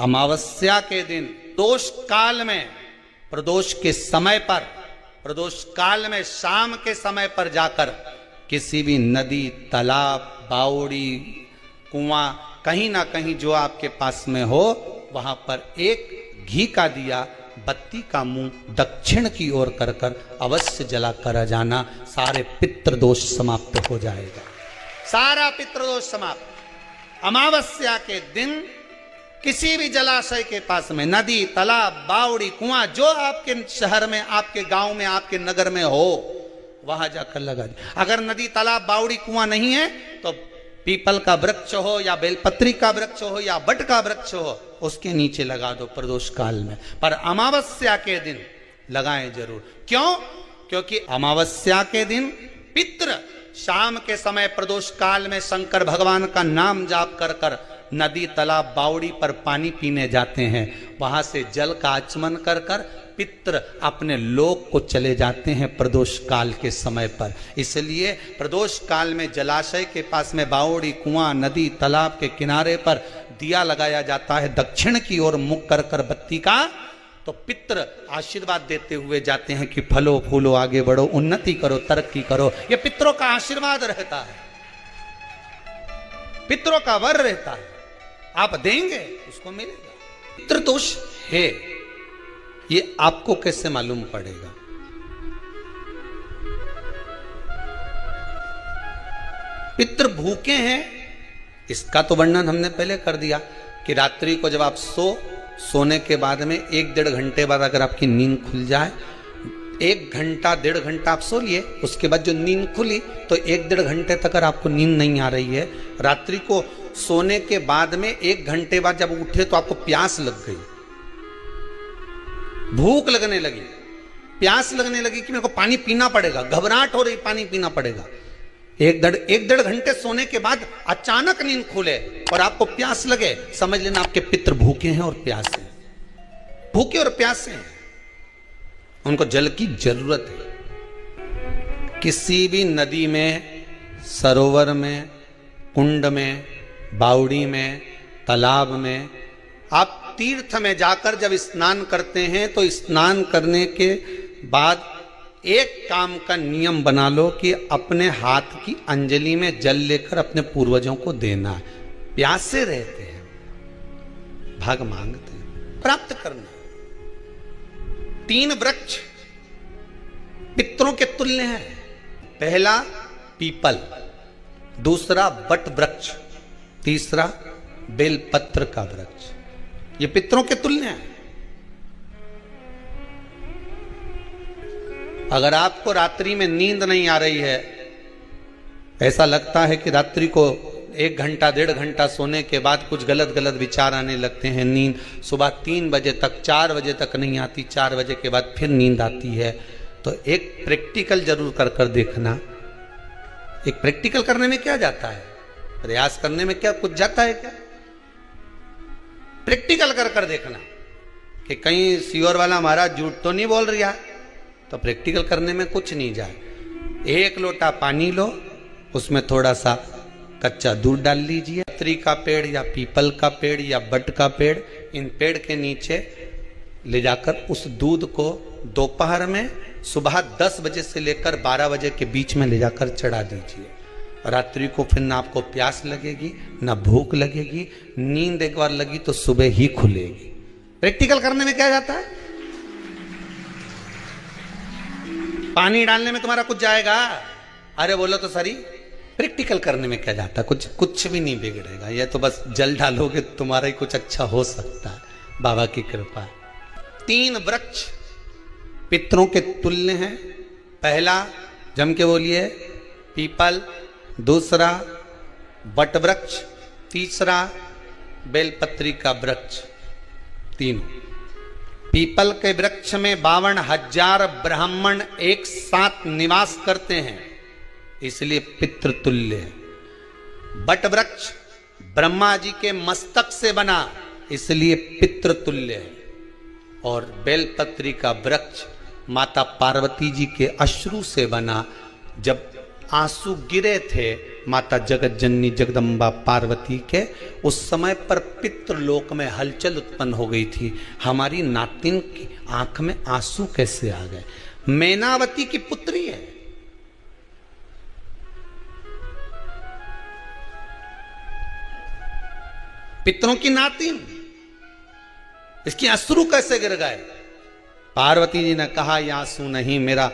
अमावस्या के दिन दोष काल में, प्रदोष के समय पर, प्रदोष काल में शाम के समय पर जाकर किसी भी नदी, तालाब, बावड़ी, कुआं, कहीं ना कहीं जो आपके पास में हो, वहां पर एक घी का दिया, बत्ती का मुंह दक्षिण की ओर कर कर अवश्य जला कर जाना। सारे पितृदोष समाप्त हो जाएगा, सारा पितृदोष समाप्त। अमावस्या के दिन किसी भी जलाशय के पास में, नदी, तालाब, बावड़ी, कुआं, जो आपके शहर में, आपके गांव में, आपके नगर में हो, वहां जाकर लगा दे। अगर नदी, तालाब, बावड़ी, कुआं नहीं है तो पीपल का वृक्ष हो या बेलपत्री का वृक्ष हो या बट का वृक्ष हो, उसके नीचे लगा दो प्रदोष काल में। पर अमावस्या के दिन लगाएं जरूर। क्यों? क्योंकि अमावस्या के दिन पितृ शाम के समय प्रदोष काल में शंकर भगवान का नाम जाप कर कर नदी, तालाब, बावड़ी पर पानी पीने जाते हैं। वहां से जल का आचमन कर कर पितृ अपने लोक को चले जाते हैं प्रदोष काल के समय पर। इसलिए प्रदोष काल में जलाशय के पास में, बावड़ी, कुआं, नदी, तालाब के किनारे पर दिया लगाया जाता है दक्षिण की ओर मुख कर कर बत्ती का। तो पितृ आशीर्वाद देते हुए जाते हैं कि फलो फूलो, आगे बढ़ो, उन्नति करो, तरक्की करो। यह पितरों का आशीर्वाद रहता है, पितरों का वर रहता है। आप देंगे उसको मिलेगा। पितृदोष है, ये आपको कैसे मालूम पड़ेगा? पितृ भूखे हैं, इसका तो वर्णन हमने पहले कर दिया कि रात्रि को जब आप सोने के बाद में 1-1.5 घंटे बाद अगर आपकी नींद खुल जाए, 1 घंटा 1.5 घंटा आप सो लिए, उसके बाद जो नींद खुली तो 1-1.5 घंटे तक अगर आपको नींद नहीं आ रही है, रात्रि को सोने के बाद में 1 घंटे बाद जब उठे तो आपको प्यास लग गई, भूख लगने लगी, प्यास लगने लगी कि मेरे को पानी पीना पड़ेगा, घबराहट हो रही, पानी पीना पड़ेगा। 1-1.5 घंटे सोने के बाद अचानक नींद खुले और आपको प्यास लगे, समझ लेना आपके पितृ भूखे हैं और प्यासे हैं, भूखे और प्यासे हैं, उनको जल की जरूरत है। किसी भी नदी में, सरोवर में, कुंड में, बावड़ी में, तालाब में, आप तीर्थ में जाकर जब स्नान करते हैं तो स्नान करने के बाद एक काम का नियम बना लो कि अपने हाथ की अंजलि में जल लेकर अपने पूर्वजों को देना है। प्यासे रहते हैं, भाग मांगते हैं, प्राप्त करना। 3 वृक्ष पितरों के तुल्य हैं। पहला पीपल, दूसरा बट वृक्ष, तीसरा बेलपत्र का वृक्ष। ये पितरों के तुल्य हैं। अगर आपको रात्रि में नींद नहीं आ रही है, ऐसा लगता है कि रात्रि को 1 घंटा 1.5 घंटा सोने के बाद कुछ गलत गलत विचार आने लगते हैं, नींद सुबह 3 बजे तक, 4 बजे तक नहीं आती, 4 बजे के बाद फिर नींद आती है, तो एक प्रैक्टिकल जरूर कर कर देखना। एक प्रैक्टिकल करने में क्या जाता है, प्रयास करने में क्या कुछ जाता है क्या? प्रैक्टिकल कर कर देखना कि कहीं सियोर वाला महाराज झूठ तो नहीं बोल रहा, तो प्रैक्टिकल करने में कुछ नहीं जाए। 1 लोटा पानी लो, उसमें थोड़ा सा कच्चा दूध डाल लीजिए। पत्री का पेड़ या पीपल का पेड़ या बट का पेड़, इन पेड़ के नीचे ले जाकर उस दूध को दोपहर में सुबह 10 बजे से लेकर 12 बजे के बीच में ले जाकर चढ़ा दीजिए। रात्रि को फिर ना आपको प्यास लगेगी, ना भूख लगेगी, नींद एक बार लगी तो सुबह ही खुलेगी। प्रैक्टिकल करने में क्या जाता है? पानी डालने में तुम्हारा कुछ जाएगा? अरे बोलो तो सरी, प्रैक्टिकल करने में क्या जाता है? कुछ भी नहीं बिगड़ेगा। ये तो बस जल डालोगे तुम्हारा ही कुछ अच्छा हो सकता है, बाबा की कृपा। 3 वृक्ष पितरों के तुल्य हैं। पहला जम के बोलिए पीपल, दूसरा बट वृक्ष, तीसरा बेलपत्री का वृक्ष। 3 पीपल के वृक्ष में 52,000 ब्राह्मण एक साथ निवास करते हैं, इसलिए पितृतुल्य है। बट वृक्ष ब्रह्मा जी के मस्तक से बना, इसलिए पितृतुल्य है। और बेलपत्री का वृक्ष माता पार्वती जी के अश्रु से बना। जब आंसू गिरे थे माता जगत जननी जगदम्बा पार्वती के, उस समय पर पितृलोक में हलचल उत्पन्न हो गई थी। हमारी नातिन की आंख में आंसू कैसे आ गए? मैनावती की पुत्री है, पितरों की नातिन, इसकी अश्रु कैसे गिर गए? पार्वती जी ने कहा ये आंसू नहीं, मेरा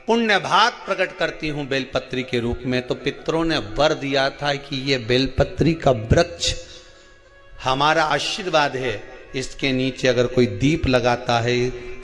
पुण्य भाग प्रकट करती हूं बेलपत्री के रूप में। तो पितरों ने वर दिया था कि ये बेलपत्री का वृक्ष हमारा आशीर्वाद है, इसके नीचे अगर कोई दीप लगाता है,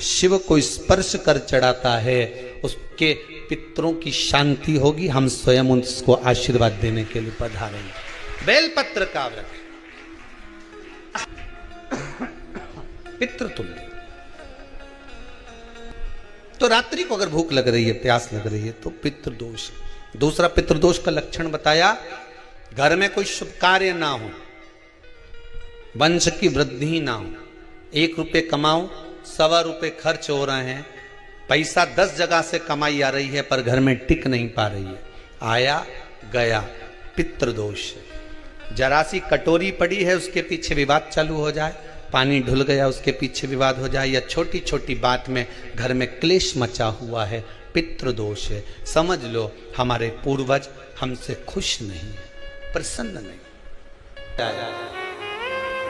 शिव को स्पर्श कर चढ़ाता है, उसके पितरों की शांति होगी। हम स्वयं उसको आशीर्वाद देने के लिए पधारेंगे। बेलपत्र का वृक्ष पितृतुल्य। तो रात्रि को अगर भूख लग रही है, प्यास लग रही है, तो पितृदोष। दूसरा पितृदोष का लक्षण बताया, घर में कोई शुभ कार्य ना हो, वंश की वृद्धि ना हो। 1 रुपये कमाओ, 1.25 रुपये खर्च हो रहे हैं, पैसा 10 जगह से कमाई आ रही है पर घर में टिक नहीं पा रही है, आया गया, पितृदोष। जरा सी कटोरी पड़ी है, उसके पीछे विवाद चालू हो जाए, पानी ढुल गया उसके पीछे विवाद हो जाए, या छोटी छोटी बात में घर में क्लेश मचा हुआ है, पितृदोष है। समझ लो हमारे पूर्वज हमसे खुश नहीं, प्रसन्न नहीं।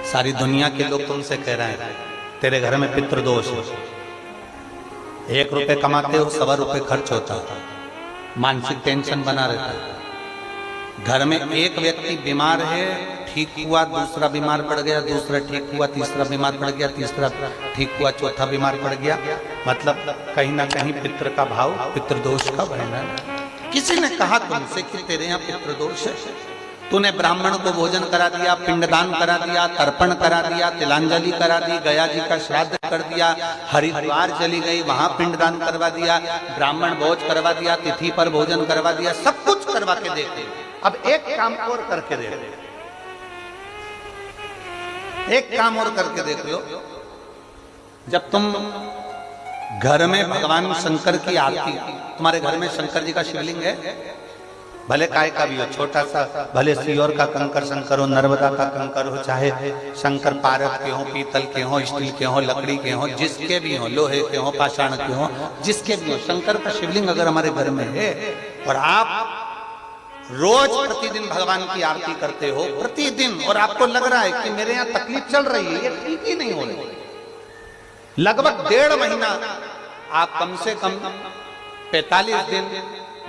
सारी दुनिया के लोग तुमसे कह रहे हैं तेरे घर में पितृदोष है। 1 रुपये कमाते हो, 1.25 रुपये खर्च होता है, मानसिक टेंशन बना रहता है। घर में एक व्यक्ति बीमार है, ठीक हुआ, दूसरा बीमार पड़ गया, दूसरा ठीक हुआ, तीसरा बीमार पड़ गया, तीसरा ठीक हुआ, चौथा बीमार पड़ गया। मतलब कहीं ना कहीं पितृ का भाव, पितृदोष का वर्णन। किसी ने कहा तुमसे कि तेरे यहाँ पितृदोष है, तूने ब्राह्मण को भोजन करा दिया, पिंडदान करा दिया, तर्पण करा दिया, तिलांजलि करा दी, गया जी का श्राद्ध कर दिया, हरिद्वार चली गई, वहां पिंडदान करवा दिया, ब्राह्मण भोज करवा दिया, तिथि पर भोजन करवा दिया, सब कुछ करवा के देते। अब एक काम और करके देख लो, एक काम और करके देख लो। जब तुम घर में भगवान शंकर की आरती, तुम्हारे घर में शंकर जी का शिवलिंग है, भले काय का भी हो, छोटा सा, भले सियोर का कंकर शंकर हो, नर्मदा का कंकर हो, चाहे शंकर पारद के हो, पीतल के हो, स्टील के हो, लकड़ी के हो, जिसके भी हो, लोहे के हो, पाषाण के हो, जिसके भी हो, शंकर का शिवलिंग अगर हमारे घर में है और आप रोज प्रतिदिन भगवान की आरती करते हो, प्रतिदिन, और आपको लग रहा है कि मेरे यहाँ तकलीफ चल रही है, ये ठीक ही नहीं हो रही, लगभग 1.5 महीना आप कम से कम 45 दिन,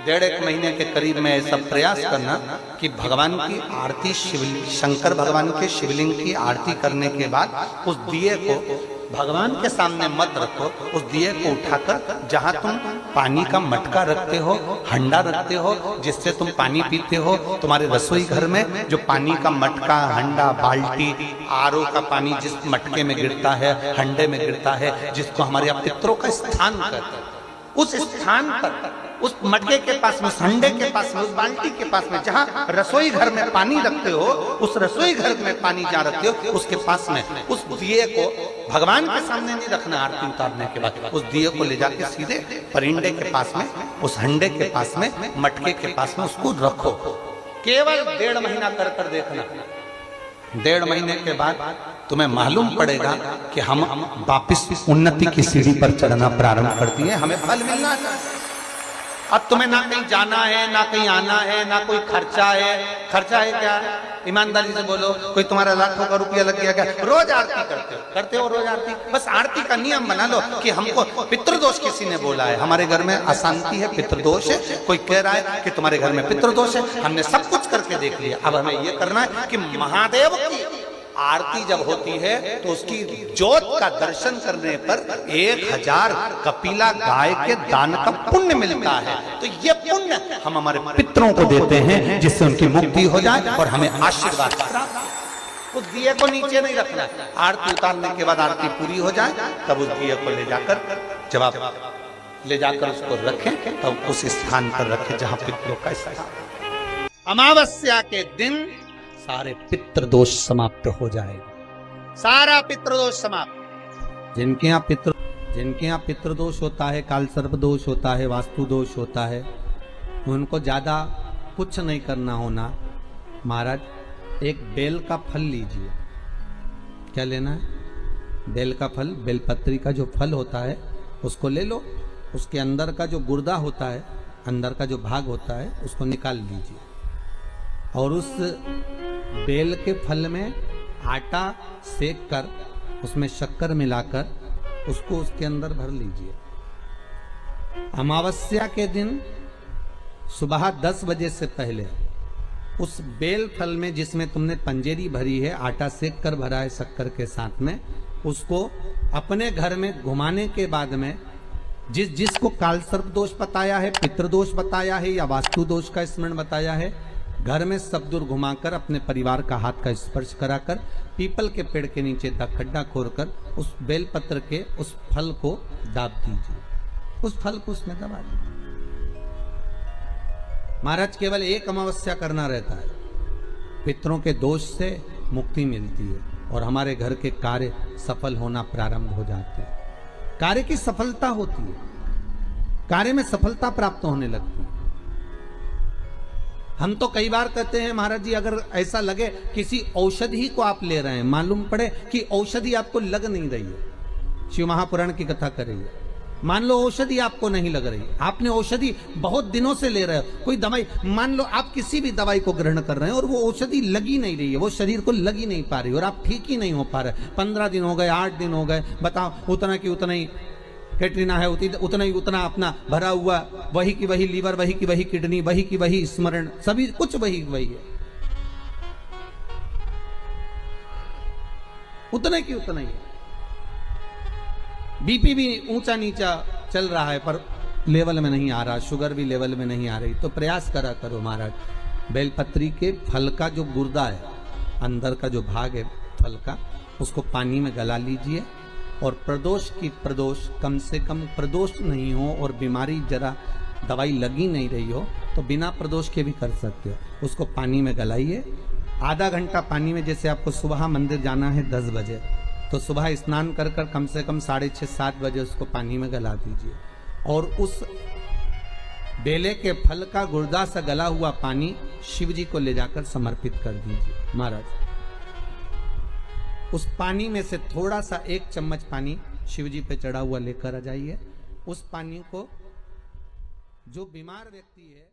1.5 महीने के करीब में ऐसा प्रयास करना कि भगवान की आरती, शंकर भगवान के शिवलिंग की आरती करने के बाद उस दिए को भगवान के सामने मत रखो, उस दिए को उठाकर जहां तुम पानी का मटका रखते हो, हंडा रखते हो, जिससे तुम पानी पीते हो, तुम्हारे रसोई घर में जो पानी का मटका, हंडा, बाल्टी, आरओ का पानी जिस मटके में गिरता है, हंडे में गिरता है, जिसको हमारे पितरों का स्थान कहते हैं, उस स्थान पर, उस मटके के पास में, हंडे के पास में, उस बाल्टी के पास में, जहां रसोई घर में पानी रखते हो, उस रसोई घर में पानी जहां रखते हो, उसके पास में उस दिए को भगवान के सामने नहीं रखना। आरती उतारने के बाद उस दिए को ले जाके सीधे परिंडे के पास में, उस हंडे के पास में, मटके के पास में उसको रखो। केवल 1.5 महीना कर कर देखना। 1.5 महीने के बाद तुम्हें मालूम पड़ेगा कि हम वापिस उन्नति की सीढ़ी पर चढ़ना प्रारंभ कर दिए, हमें फल मिलना चाहिए। अब तुम्हें ना कहीं जाना है, ना कहीं आना है, ना कोई खर्चा है। खर्चा है क्या? ईमानदारी से बोलो, कोई तुम्हारा लाखों का रुपया लग गया क्या? रोज आरती करते हो रोज आरती। बस आरती का नियम बना लो कि हमको पितृदोष किसी ने बोला है, हमारे घर में अशांति है, पितृदोष है, कोई कह रहा है कि तुम्हारे घर में पितृदोष है, हमने सब कुछ करके देख लिया। अब हमें ये करना है कि महादेव की आरती जब होती है तो उसकी ज्योत का दर्शन करने पर 1000 कपिला गाय के दान का पुण्य मिलता है। तो ये पुण्य हम हमारे पितरों को देते हैं, जिससे उनकी मुक्ति हो जाए और हमें आशीर्वाद प्राप्त। उस दिए को नीचे नहीं रखना, आरती उतारने के बाद आरती पूरी हो जाए तब उस दिए को ले जाकर, जब आप ले जाकर उसको रखें तब उस स्थान पर रखें जहां पितरों का स्थान। अमावस्या के दिन सारे पितृदोष समाप्त हो जाएगा, सारा पितृदोष समाप्त। जिनके यहाँ पितृदोष होता है, काल सर्प दोष होता है, वास्तु दोष होता है, उनको ज्यादा कुछ नहीं करना होना, महाराज एक बेल का फल लीजिए। क्या लेना है? बेल का फल, बेलपत्री का जो फल होता है उसको ले लो। उसके अंदर का जो गुर्दा होता है, अंदर का जो भाग होता है, उसको निकाल लीजिए और उस बेल के फल में आटा सेक कर उसमें शक्कर मिलाकर उसको उसके अंदर भर लीजिए। अमावस्या के दिन सुबह 10 बजे से पहले उस बेल फल में जिसमें तुमने पंजेरी भरी है, आटा सेक कर भरा है शक्कर के साथ में, उसको अपने घर में घुमाने के बाद में जिसको काल सर्प दोष बताया है, पितृदोष बताया है या वास्तु दोष का स्मरण बताया है, घर में सब दूर घुमाकर अपने परिवार का हाथ का स्पर्श कराकर पीपल के पेड़ के नीचे खड्डा खोदकर उस बेलपत्र के उस फल को दाब दीजिए। उस फल को उसमें दबा दीजिए। महाराज केवल एक अमावस्या करना रहता है, पितरों के दोष से मुक्ति मिलती है और हमारे घर के कार्य सफल होना प्रारंभ हो जाते हैं। कार्य की सफलता होती है, कार्य में सफलता प्राप्त होने लगती है। हम तो कई बार कहते हैं महाराज जी, अगर ऐसा लगे किसी औषधि को आप ले रहे हैं, मालूम पड़े कि औषधि आपको लग नहीं रही है, शिव महापुराण की कथा कर रही है, मान लो औषधि आपको नहीं लग रही, आपने औषधि बहुत दिनों से ले रहे हो, कोई दवाई, मान लो आप किसी भी दवाई को ग्रहण कर रहे हैं और वो औषधि लगी नहीं रही है, वो शरीर को लगी नहीं पा रही और आप ठीक ही नहीं हो पा रहे, 15 दिन हो गए, 8 दिन हो गए, बताओ, उतना की उतना ही कैटरीना है, उतना ही उतना अपना भरा हुआ, वही की वही लीवर, वही की वही किडनी, वही की वही स्मरण, सभी कुछ वही वही है, उतने की उतना ही है। बीपी भी ऊंचा नीचा चल रहा है पर लेवल में नहीं आ रहा, शुगर भी लेवल में नहीं आ रही, तो प्रयास करा करो महाराज, बेलपत्री के फल का जो गुर्दा है, अंदर का जो भाग है फल का, उसको पानी में गला लीजिए और प्रदोष कम से कम प्रदोष नहीं हो और बीमारी जरा दवाई लगी नहीं रही हो तो बिना प्रदोष के भी कर सकते हो, उसको पानी में गलाइए। आधा घंटा पानी में, जैसे आपको सुबह मंदिर जाना है 10 बजे, तो सुबह स्नान कर कर कम से कम 6:30-7 बजे उसको पानी में गला दीजिए और उस बेले के फल का गुर्दा से गला हुआ पानी शिव जी को ले जाकर समर्पित कर दीजिए। महाराज उस पानी में से थोड़ा सा 1 चम्मच पानी शिव जी पे चढ़ा हुआ लेकर आ जाइए। उस पानी को जो बीमार व्यक्ति है